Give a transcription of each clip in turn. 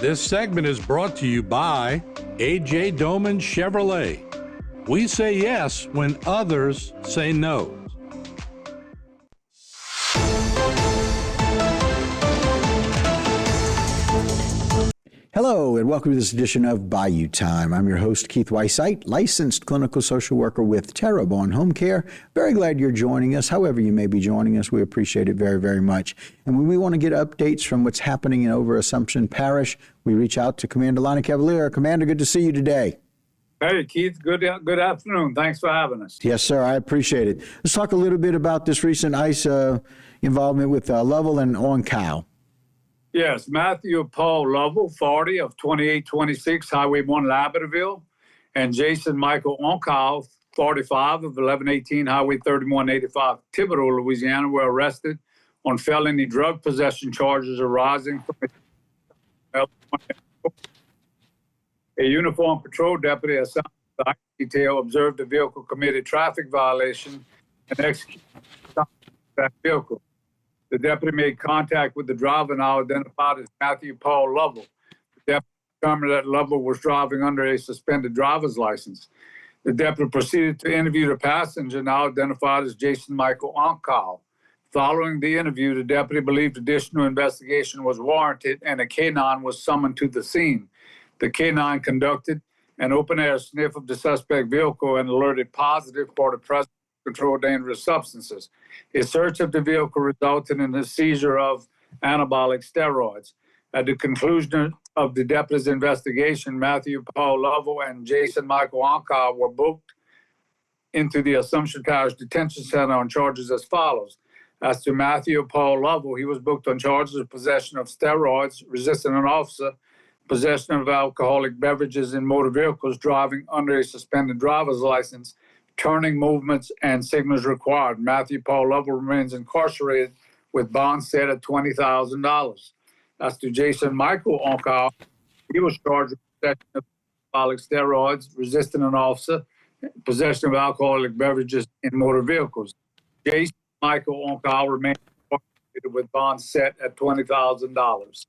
This segment is brought to you by A.J. Doman Chevrolet. We say yes when others say no. Hello, and welcome to this edition of Bayou Time. I'm your host, Keith Weissite, licensed clinical social worker with Terrebonne Home Care. Very glad you're joining us. However you may be joining us, we appreciate it very, very much. And when we want to get updates from what's happening in over Assumption Parish, we reach out to Commander Lonnie Cavalier. Commander, good to see you today. Hey, Keith. Good afternoon. Thanks for having us. Yes, sir. I appreciate it. Let's talk a little bit about this recent ICE involvement with Lovell and Oncow. Yes, Matthew Paul Lovell, 40 of 2826 Highway 1, Labradorville, and Jason Michael Oncow, 45 of 1118 Highway 3185, Thibodaux, Louisiana, were arrested on felony drug possession charges arising from a uniformed patrol deputy assigned to the ICE detail observed the vehicle committed traffic violation and executed that vehicle. The deputy made contact with the driver, now identified as Matthew Paul Lovell. The deputy determined that Lovell was driving under a suspended driver's license. The deputy proceeded to interview the passenger, now identified as Jason Michael Oncow. Following the interview, the deputy believed additional investigation was warranted and a canine was summoned to the scene. The canine conducted an open-air sniff of the suspect vehicle and alerted positive for the presence control dangerous substances. A search of the vehicle resulted in the seizure of anabolic steroids. At the conclusion of the deputy's investigation, Matthew Paul Lovell and Jason Michael Oncow were booked into the Assumption Parish Detention Center on charges as follows. As to Matthew Paul Lovell, he was booked on charges of possession of steroids, resisting an officer, possession of alcoholic beverages in motor vehicles, driving under a suspended driver's license, turning movements, and signals required. Matthew Paul Lovell remains incarcerated with bond set at $20,000. As to Jason Michael Oncow, he was charged with possession of alcoholic steroids, resisting an officer, possession of alcoholic beverages in motor vehicles. Jason Michael Oncow remains incarcerated with bond set at $20,000.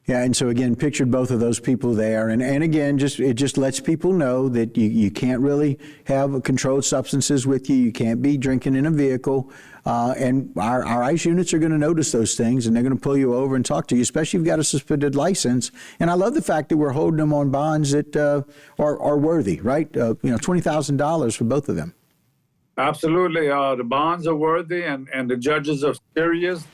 Yeah, and so again, pictured both of those people there, and again, it just lets people know that you can't really have controlled substances with you. You can't be drinking in a vehicle, and our ICE units are going to notice those things, and they're going to pull you over and talk to you, especially if you've got a suspended license. And I love the fact that we're holding them on bonds that are worthy, right? $20,000 for both of them. Absolutely, the bonds are worthy, and the judges are serious.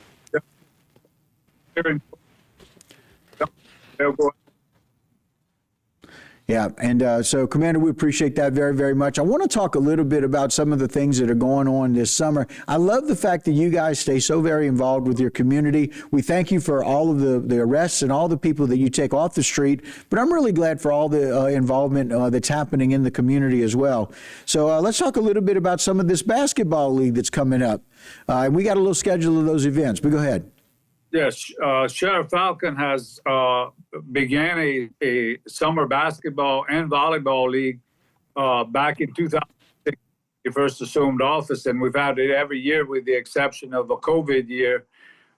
Yeah, and so, Commander, we appreciate that very, very much. I want to talk a little bit about some of the things that are going on this summer. I love the fact that you guys stay so very involved with your community. We thank you for all of the arrests and all the people that you take off the street, but I'm really glad for all the involvement that's happening in the community as well. So let's talk a little bit about some of this basketball league that's coming up. And we got a little schedule of those events, but go ahead. Yes, Sheriff Falcon has began a summer basketball and volleyball league back in 2006. He first assumed office, and we've had it every year with the exception of a COVID year.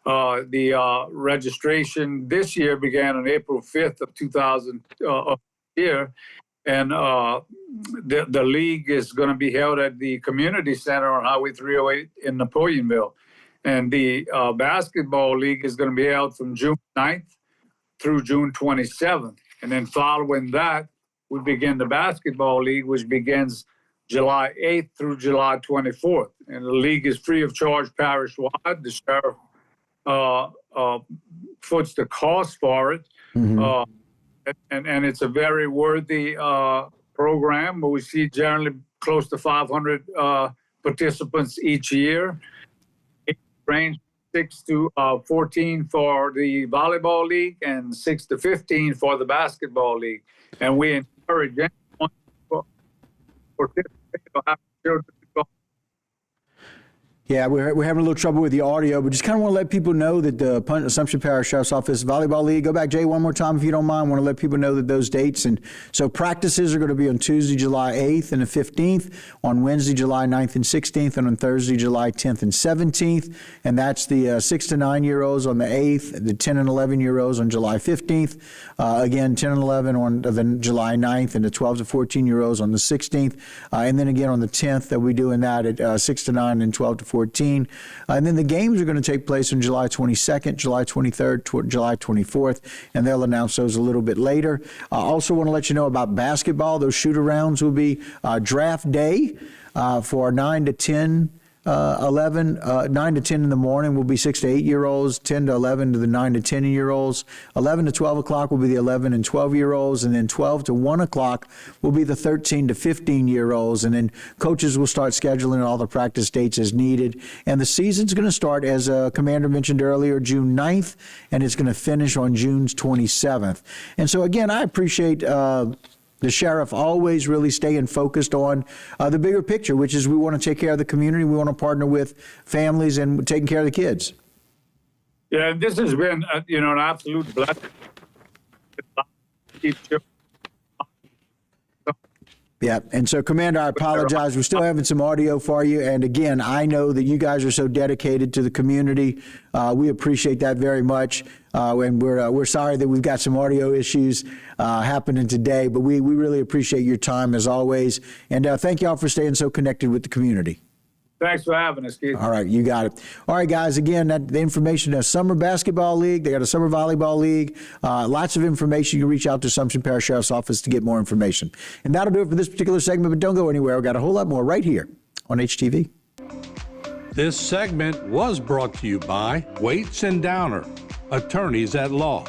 The registration this year began on April 5th of 2000 year, and the league is going to be held at the community center on Highway 308 in Napoleonville. And the basketball league is going to be held from June 9th through June 27th. And then following that, we begin the basketball league, which begins July 8th through July 24th. And the league is free of charge parish-wide. The sheriff foots the cost for it. Mm-hmm. And it's a very worthy program. We see generally close to 500 participants each year. Range 6 to 14 for the volleyball league and 6 to 15 for the basketball league. And we encourage anyone to participate or have children to go. Yeah, we're having a little trouble with the audio, but just kind of want to let people know that the Assumption Parish Sheriff's Office Volleyball League, go back, Jay, one more time if you don't mind. Want to let people know that those dates. And so practices are going to be on Tuesday, July 8th and the 15th, on Wednesday, July 9th and 16th, and on Thursday, July 10th and 17th. And that's the 6 to 9-year-olds on the 8th, the 10 and 11-year-olds on July 15th, again, 10 and 11 on the July 9th, and the 12 to 14-year-olds on the 16th. And then again on the 10th, that we're doing that at 6 to 9 and 12 to 14. And then the games are going to take place on July 22nd, July 23rd, July 24th, and they'll announce those a little bit later. I also want to let you know about basketball. Those shoot-arounds will be draft day for 9 to 10. 9 to 10 in the morning will be 6 to 8-year-olds, 10 to 11 to the 9 to 10-year-olds, 11 to 12 o'clock will be the 11 and 12-year-olds, and then 12 to 1 o'clock will be the 13 to 15-year-olds, and then coaches will start scheduling all the practice dates as needed. And the season's going to start, as Commander mentioned earlier, June 9th, and it's going to finish on June 27th. And so, again, I appreciate the sheriff always really staying focused on the bigger picture, which is we want to take care of the community. We want to partner with families and taking care of the kids. Yeah, this has been, an absolute blessing. Yeah, and so, Commander, I apologize. We're still having some audio for you. And again, I know that you guys are so dedicated to the community. We appreciate that very much. And we're sorry that we've got some audio issues happening today, but we really appreciate your time as always. And thank y'all for staying so connected with the community. Thanks for having us, Keith. All right, you got it. All right, guys, again, the information, a summer basketball league, they got a summer volleyball league, lots of information. You can reach out to Assumption Parish Sheriff's Office to get more information. And that'll do it for this particular segment, but don't go anywhere. We've got a whole lot more right here on HTV. This segment was brought to you by Waits and Downer, attorneys at law.